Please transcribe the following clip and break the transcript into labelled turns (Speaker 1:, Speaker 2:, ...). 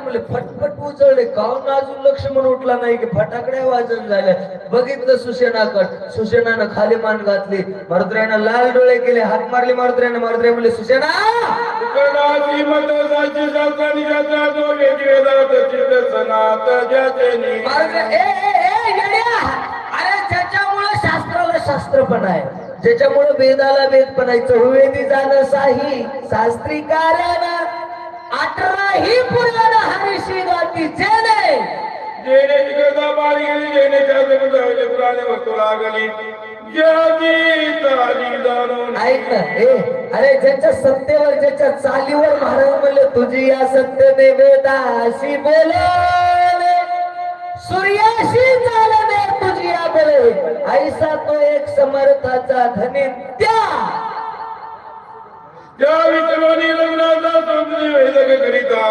Speaker 1: काय म्हणले फटफट उचलले काहून अजून लक्ष्मण उठला नाही की फटाकड्या वाजन झाल्या बघितलं सुसेनानं खाली मान घातली मारुद्र्यानं लाल डोळे केले हात मारले मारुद्र्यानं म्हणले सुसेना अरे ज्याच्यामुळे शास्त्राला शास्त्र पण आहे ज्याच्यामुळे वेदाला वेद पण आहे चहुवेदी झालं साही शास्त्री कार्यानं 18ही पुराण हरिशी गाती जेने
Speaker 2: जेने तिकडचा बाळी गेली जेने त्याचे पुराणे वस्तू लागली ज्याची चाली जाणून
Speaker 1: ऐक ना अरे ज्याच्या सत्तेवर ज्याच्या चालीवर महाराज म्हणले तुझी या सत्तेने वेदाशी बोले सूर्याशी चालणे तुझी या बोले ऐसा तो एक समर्थाचा धनी
Speaker 2: त्या विचाराने लग्नाचा समजून करीता